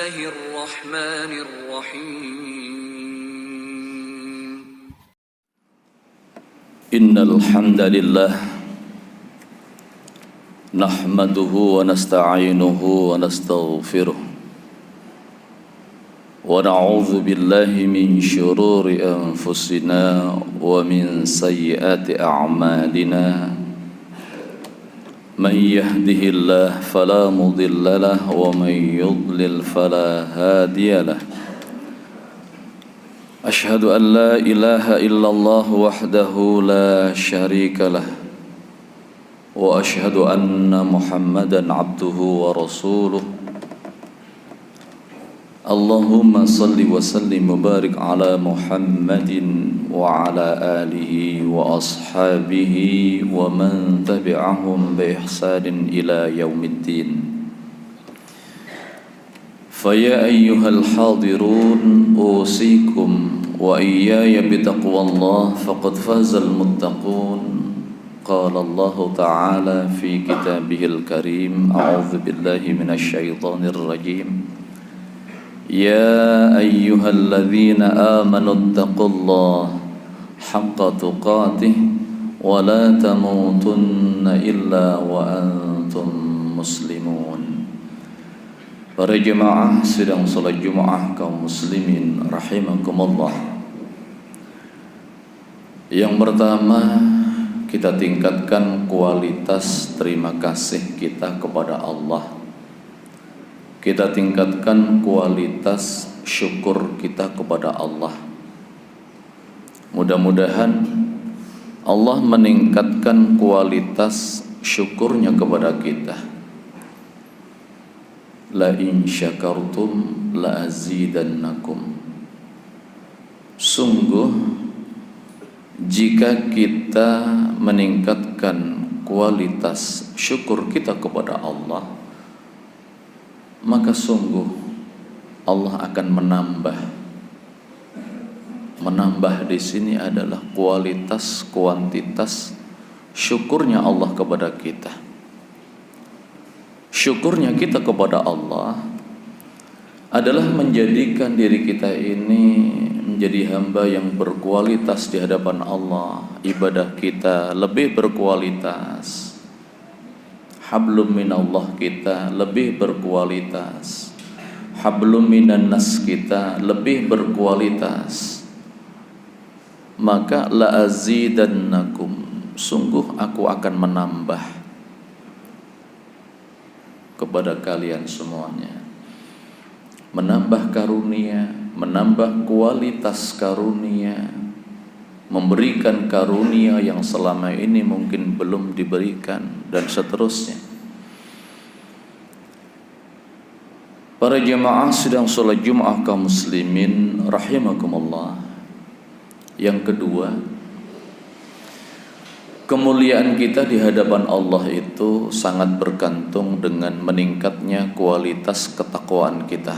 الله الرحمن الرحيم إن الحمد لله نحمده ونستعينه ونستغفره ونعوذ بالله من شرور أنفسنا ومن سيئات أعمالنا من يهده الله فلا مضل له ومن يضلل فلا هادي له أشهد أن لا إله إلا الله وحده لا شريك له وأشهد أن محمدا عبده ورسوله اللهم صل وسلم وبارك على محمد وعلى آله وأصحابه ومن تبعهم بإحسان إلى يوم الدين فيا أيها الحاضرون أوصيكم وإياي بتقوى الله فقد فاز المتقون قال الله تعالى في كتابه الكريم أعوذ بالله من الشيطان الرجيم يا أيها الذين آمنوا اتقوا الله حق تقاته ولا تموتن إلا وأنتم مسلمون. Para jemaah sedang salat Jumat kaum muslimin rahimakumullah. Yang pertama, kita tingkatkan kualitas terima kasih kita kepada Allah. Kita tingkatkan kualitas syukur kita kepada Allah. Mudah-mudahan Allah meningkatkan kualitas syukurnya kepada kita. La in syakartum la azidannakum. Sungguh jika kita meningkatkan kualitas syukur kita kepada Allah, maka sungguh Allah akan menambah. Menambah di sini adalah kualitas, kuantitas syukurnya Allah kepada kita. Syukurnya kita kepada Allah adalah menjadikan diri kita ini menjadi hamba yang berkualitas di hadapan Allah. Ibadah kita lebih berkualitas. Hablum minallah kita lebih berkualitas. Hablum minan nas kita lebih berkualitas. Maka la azidannakum, sungguh aku akan menambah kepada kalian semuanya. Menambah karunia, menambah kualitas karunia, memberikan karunia yang selama ini mungkin belum diberikan, dan seterusnya. Para jemaah sedang sholat Jumat kaum muslimin rahimakumullah. Yang kedua, kemuliaan kita di hadapan Allah itu sangat bergantung dengan meningkatnya kualitas ketakwaan kita.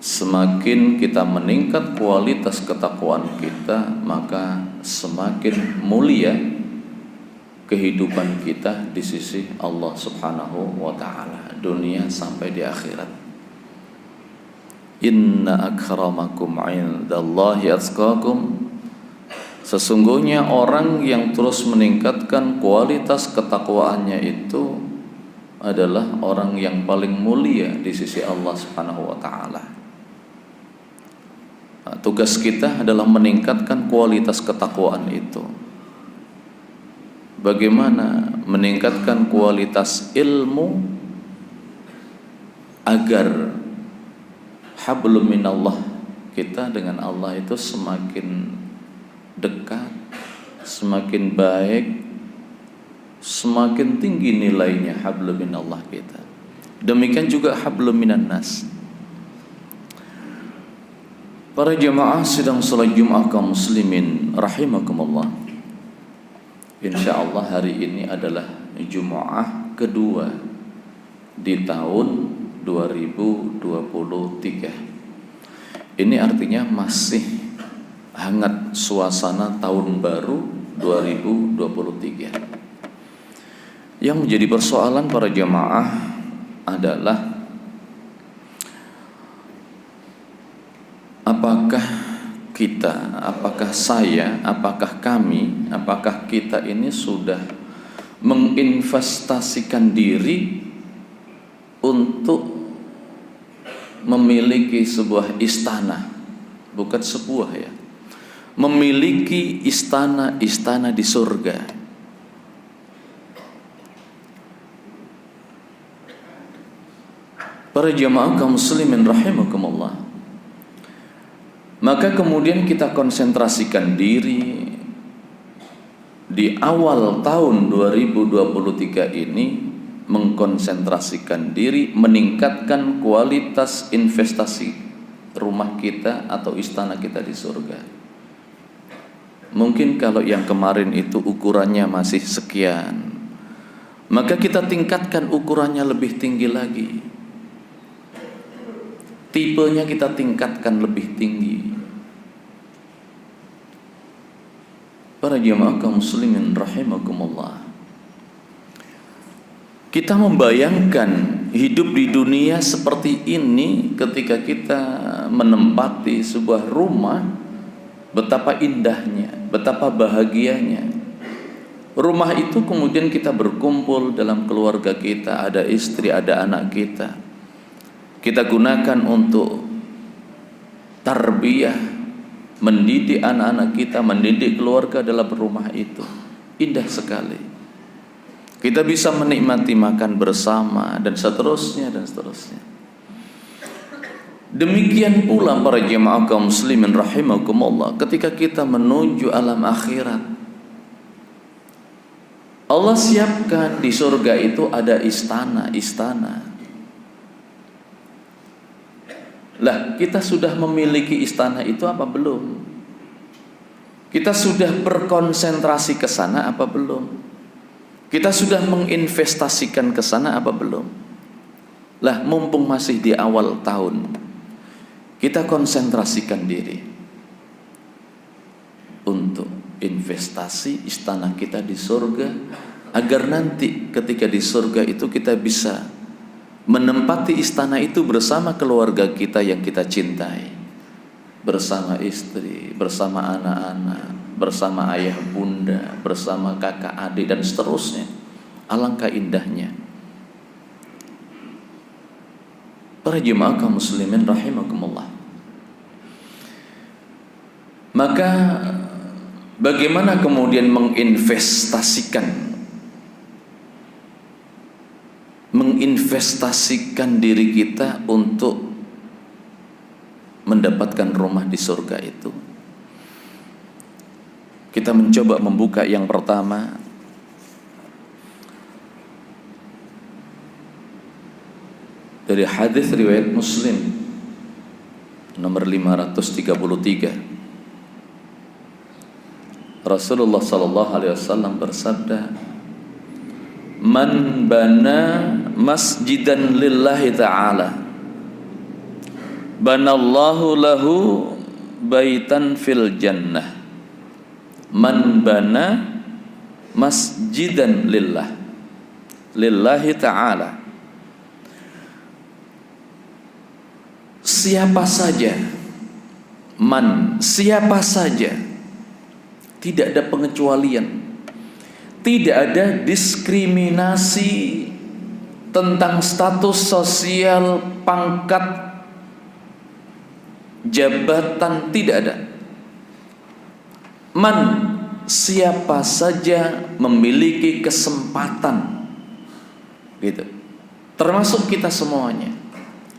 Semakin kita meningkat kualitas ketakwaan kita, maka semakin mulia kehidupan kita di sisi Allah Subhanahu wa ta'ala, dunia sampai di akhirat. Inna akramakum indallahi atqakum. Sesungguhnya orang yang terus meningkatkan kualitas ketakwaannya itu adalah orang yang paling mulia di sisi Allah Subhanahu wa ta'ala. Tugas kita adalah meningkatkan kualitas ketakwaan itu. Bagaimana meningkatkan kualitas ilmu agar hablum minallah kita dengan Allah itu semakin dekat, semakin baik, semakin tinggi nilainya hablum minallah kita. Demikian juga hablum minan nas. Para jemaah sedang salat Jumat kaum muslimin rahimakumullah. Insyaallah hari ini adalah Jumat kedua di tahun 2023. Ini artinya masih hangat suasana tahun baru 2023. Yang menjadi persoalan para jemaah adalah apakah kita, apakah saya, apakah kami, apakah kita ini sudah menginvestasikan diri untuk memiliki sebuah istana, bukan sebuah ya, memiliki istana-istana di surga. Para jamaah kaum muslimin rahimakumullah, maka kemudian kita konsentrasikan diri di awal tahun 2023 ini, mengkonsentrasikan diri meningkatkan kualitas investasi rumah kita atau istana kita di surga. Mungkin kalau yang kemarin itu ukurannya masih sekian, maka kita tingkatkan ukurannya lebih tinggi lagi, tipenya kita tingkatkan lebih tinggi. Para jamaah kaum muslimin rahimakumullah, kita membayangkan hidup di dunia seperti ini ketika kita menempati sebuah rumah, betapa indahnya, betapa bahagianya. Rumah itu kemudian kita berkumpul dalam keluarga kita, ada istri, ada anak kita. Kita gunakan untuk tarbiyah, mendidik anak-anak kita, mendidik keluarga dalam rumah itu. Indah sekali. Kita bisa menikmati makan bersama dan seterusnya dan seterusnya. Demikian pula para jemaah kaum muslimin rahimakumullah, ketika kita menuju alam akhirat, Allah siapkan di surga itu ada istana-istana. Lah, kita sudah memiliki istana itu apa belum? Kita sudah berkonsentrasi ke sana apa belum? Kita sudah menginvestasikan ke sana apa belum? Lah, mumpung masih di awal tahun, kita konsentrasikan diri untuk investasi istana kita di surga, agar nanti ketika di surga itu kita bisa menempati istana itu bersama keluarga kita yang kita cintai, bersama istri, bersama anak-anak, bersama ayah bunda, bersama kakak adik dan seterusnya. Alangkah indahnya. Para jemaah kaum muslimin rahimakumullah, maka bagaimana kemudian menginvestasikan diri kita untuk mendapatkan rumah di surga itu? Kita mencoba membuka yang pertama dari hadis riwayat Muslim nomor 533. Rasulullah sallallahu alaihi wasallam bersabda, "Man bana masjidan lillahi ta'ala, banallahu lahu baitan fil jannah." Man bana masjidan lillahi ta'ala. Siapa saja, siapa saja, tidak ada pengecualian, tidak ada diskriminasi tentang status sosial, pangkat, jabatan, tidak ada. Siapa saja memiliki kesempatan, gitu. Termasuk kita semuanya,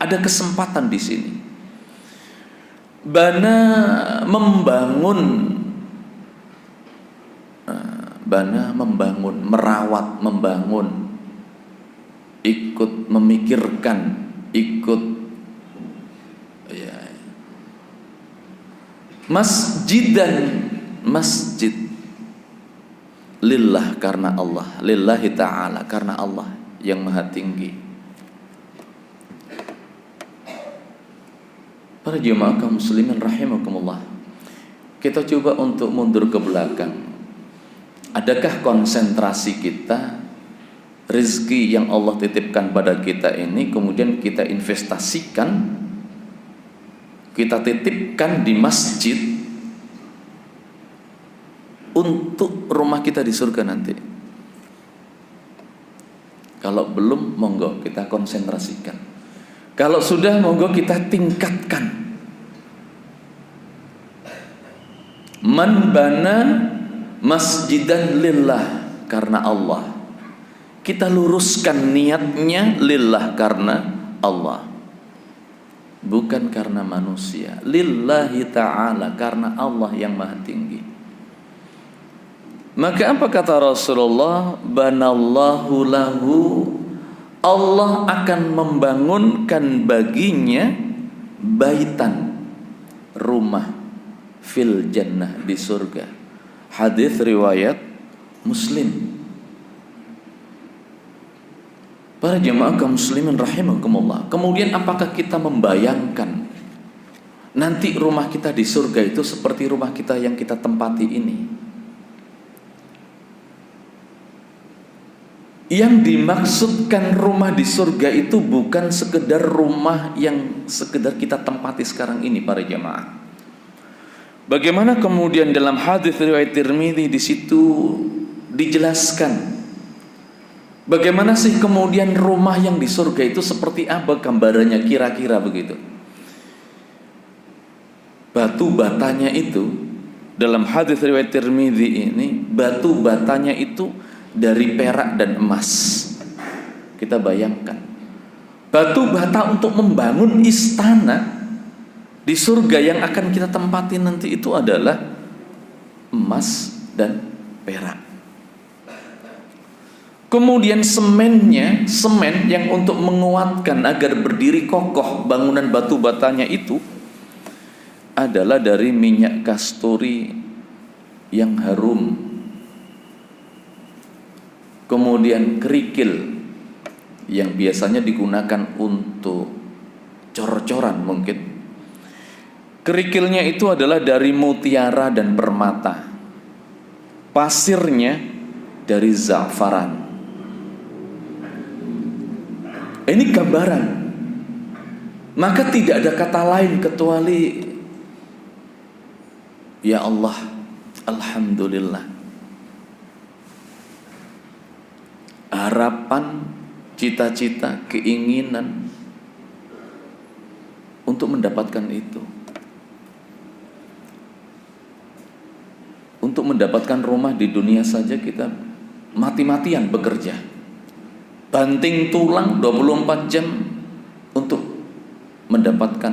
ada kesempatan di sini. Membangun, merawat, membangun, ikut memikirkan, ikut ya, masjid lillah, karena Allah, lillahi ta'ala, karena Allah yang maha tinggi. Para jemaah kaum muslimin rahimakumullah, kita coba untuk mundur ke belakang. Adakah konsentrasi kita, rezeki yang Allah titipkan pada kita ini kemudian kita investasikan kita titipkan di masjid untuk rumah kita di surga nanti. Kalau belum, monggo kita konsentrasikan. Kalau sudah, monggo kita tingkatkan. Man bana masjidan lillah, karena Allah. Kita luruskan niatnya lillah, karena Allah, bukan karena manusia. Lillahi ta'ala, karena Allah yang maha tinggi. Maka apa kata Rasulullah? Banallahu lahu, Allah akan membangunkan baginya baitan, rumah, fil jannah, di surga. Hadis riwayat Muslim. Para jemaah kaum muslimin rahimakumullah. Kemudian apakah kita membayangkan nanti rumah kita di surga itu seperti rumah kita yang kita tempati ini? Yang dimaksudkan rumah di surga itu bukan sekedar rumah yang sekedar kita tempati sekarang ini, para jemaah. Bagaimana kemudian dalam hadis riwayat Tirmidzi di situ dijelaskan bagaimana sih kemudian rumah yang di surga itu seperti apa gambarannya kira-kira begitu. Batu batanya itu dalam hadis riwayat Tirmidzi ini, batu batanya itu dari perak dan emas. Kita bayangkan batu bata untuk membangun istana di surga yang akan kita tempati nanti itu adalah emas dan perak. Kemudian semen yang untuk menguatkan agar berdiri kokoh bangunan batu batanya itu adalah dari minyak kasturi yang harum. Kemudian kerikil yang biasanya digunakan untuk cor-coran mungkin. Kerikilnya itu adalah dari mutiara dan permata. Pasirnya dari za'faran. Ini gambaran. Maka tidak ada kata lain kecuali ya Allah, alhamdulillah. Harapan, cita-cita, keinginan untuk mendapatkan itu. Untuk mendapatkan rumah di dunia saja kita mati-matian bekerja, banting tulang 24 jam untuk mendapatkan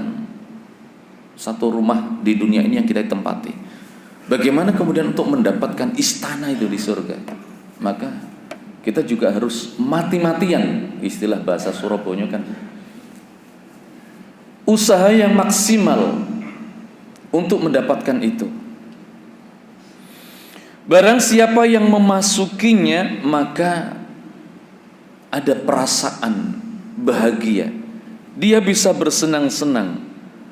satu rumah di dunia ini yang kita tempati. Bagaimana kemudian untuk mendapatkan istana itu di surga? Maka kita juga harus mati-matian, istilah bahasa Surabaya kan, usaha yang maksimal untuk mendapatkan itu. Barang siapa yang memasukinya, maka ada perasaan bahagia. Dia bisa bersenang-senang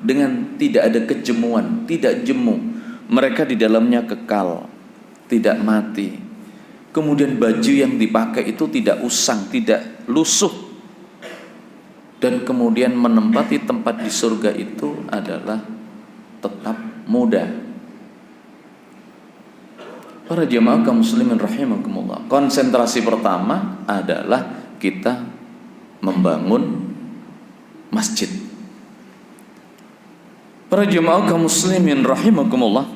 dengan tidak ada kejemuan, tidak jemu. Mereka di dalamnya kekal, tidak mati. Kemudian baju yang dipakai itu tidak usang, tidak lusuh. Dan kemudian menempati tempat di surga itu adalah tetap muda. Para jemaah kaum muslimin rahimakumullah, konsentrasi pertama adalah kita membangun masjid. Para jemaah kaum muslimin rahimakumullah,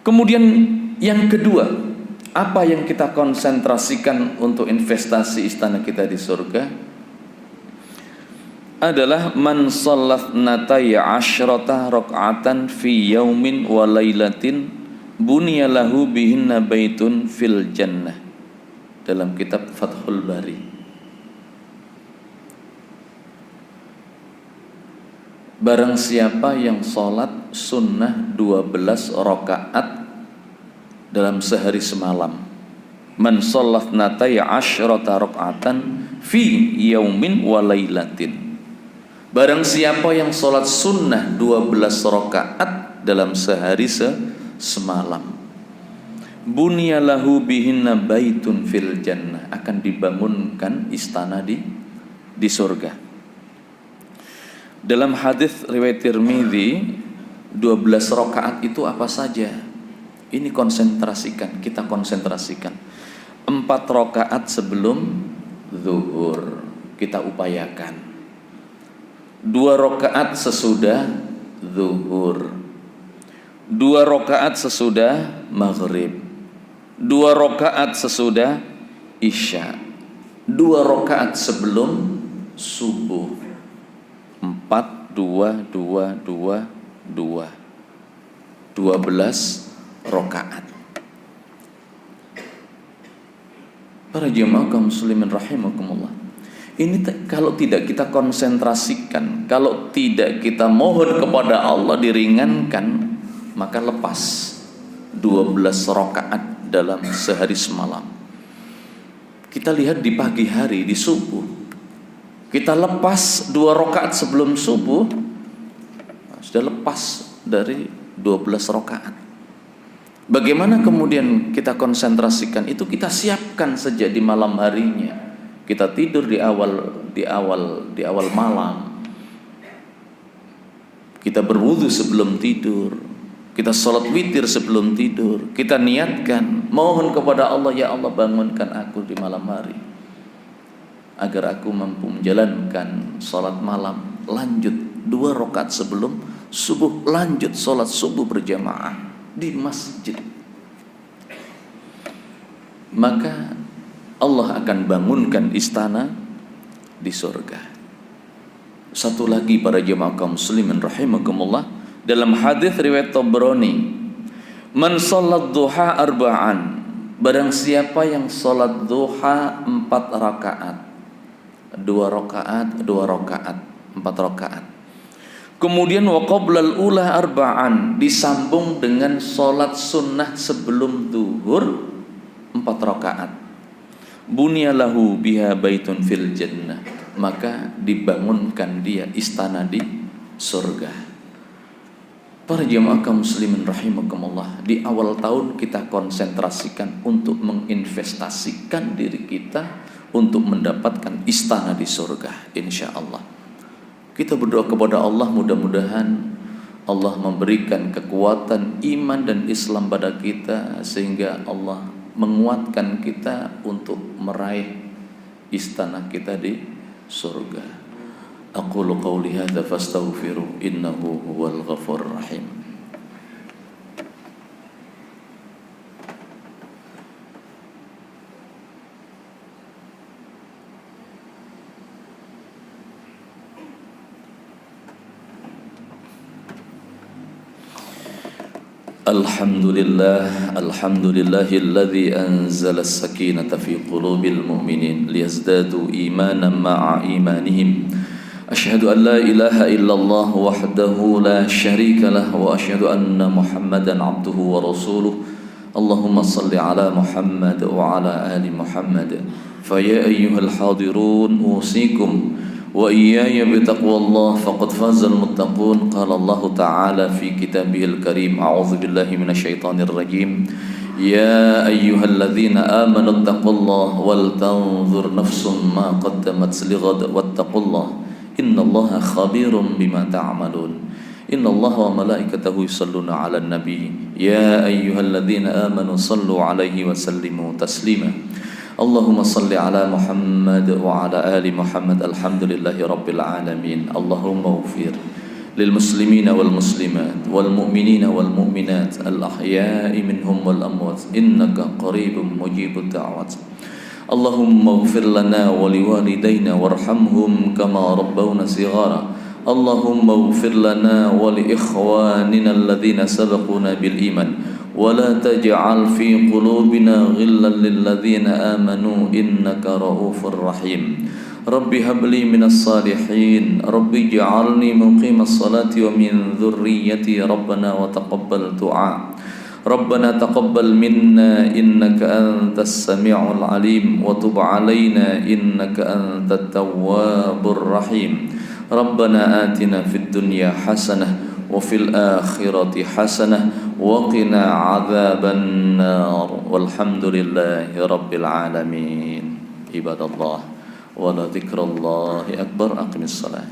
kemudian yang kedua, apa yang kita konsentrasikan untuk investasi istana kita di surga adalah man sallat nataya asyrata raka'atan fi yaumin wa lailatin bunyalahu bihinna baitun fil jannah, dalam kitab Fathul Bari. Barang siapa yang sholat sunnah 12 rakaat dalam sehari semalam, man shollat nataya asyrata raka'atan fi yaumin wa lailatin, barang siapa yang sholat sunnah 12 rakaat dalam sehari semalam, bunyalahu bihinna baitun fil jannah, akan dibangunkan istana di surga. Dalam hadis riwayat Tirmidzi, 12 rakaat itu apa saja? Ini kita konsentrasikan. 4 rakaat sebelum zuhur kita upayakan. 2 rakaat sesudah zuhur. 2 rakaat sesudah maghrib. 2 rakaat sesudah isya. 2 rakaat sebelum subuh. 4, 2, 2, 2, 2. 12 rakaat. Para jemaah kaum muslimin rahimakumullah. Ini kalau tidak kita konsentrasikan, kalau tidak kita mohon kepada Allah diringankan, maka lepas 12 rakaat dalam sehari semalam. Kita lihat di pagi hari, di subuh, kita lepas 2 rakaat sebelum subuh, sudah lepas dari 12 rakaat. Bagaimana kemudian kita konsentrasikan itu? Kita siapkan sejak di malam harinya. Kita tidur di awal malam. Kita berwudu sebelum tidur. Kita sholat witir sebelum tidur. Kita niatkan, mohon kepada Allah, ya Allah bangunkan aku di malam hari agar aku mampu menjalankan sholat malam. Lanjut 2 rakaat sebelum subuh, lanjut sholat subuh berjamaah di masjid. Maka Allah akan bangunkan istana di surga. Satu lagi para jemaah kaum muslimin rahimakumullah, dalam hadis riwayat Tabrani, man sholat duha arba'an, barang siapa yang sholat duha 4 rakaat, 2 rakaat, 2 rakaat, 4 rakaat. Kemudian wa qoblal ula arba'an, disambung dengan sholat sunnah sebelum zuhur 4 rakaat. Bunyalahu biha baitun fil jannah, maka dibangunkan dia istana di surga. Para jemaah kaum muslimin rahimakumullah, di awal tahun kita konsentrasikan untuk menginvestasikan diri kita untuk mendapatkan istana di surga, insyaallah. Kita berdoa kepada Allah, mudah-mudahan Allah memberikan kekuatan iman dan Islam pada kita, sehingga Allah menguatkan kita untuk meraih istana kita di surga. Aqulu qawli hadza fastaghfiru innahu huwal ghafurur rahim. Alhamdulillahilladzi anzala as-sakinata fi qulubil mu'minin liyazdadu imanan ma'a imanihim. Asyhadu an la ilaha illallah wahdahu la syarika lah wa asyhadu anna Muhammadan abduhu wa rasuluh. Allahumma salli ala Muhammad wa ala ali Muhammad. Fa ya ayyuhal hadirun usikum وإياي بتقوى الله فقد فاز المتقون. قال الله تعالى في كتابه الكريم أعوذ بالله من الشيطان الرجيم يا أيها الذين آمنوا اتقوا الله ولتنظر نفس ما قدمت لغد واتقوا الله إن الله خبير بما تعملون. إن الله وملائكته يصلون على النبي يا أيها الذين آمنوا صلوا عليه وسلموا تسليما. Allahumma salli ala Muhammad wa ala ali Muhammad. Alhamdulillahi rabbil alamin. Allahumma ufir lil muslimina wal muslimat wal mu'minina wal mu'minat al ahya'i minhum wal amwat innaka qaribun mujibud da'wat. Allahumma ufir lana wa liwalidayna warhamhum kama rabbawna sighara. Allahumma ufir lana wa li ikhwanina alladhina sabaquna bil iman ولا تجعل في قلوبنا غلا للذين آمنوا إنك رؤوف رحيم. رب هب لي من الصالحين رب اجعلني مقيم الصلاة ومن ذريتي ربنا وتقبل دعاء. ربنا تقبل منا إنك أنت السميع العليم وتب علينا إنك أنت التواب الرحيم. ربنا آتنا في الدنيا حسنة وفي الآخرة حسنة وقنا عذاب النار والحمد لله رب العالمين. عباد الله ولذكر الله أكبر. أقم الصلاة.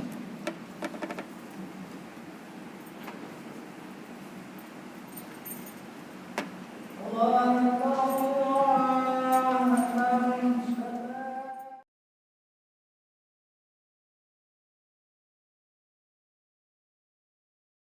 الله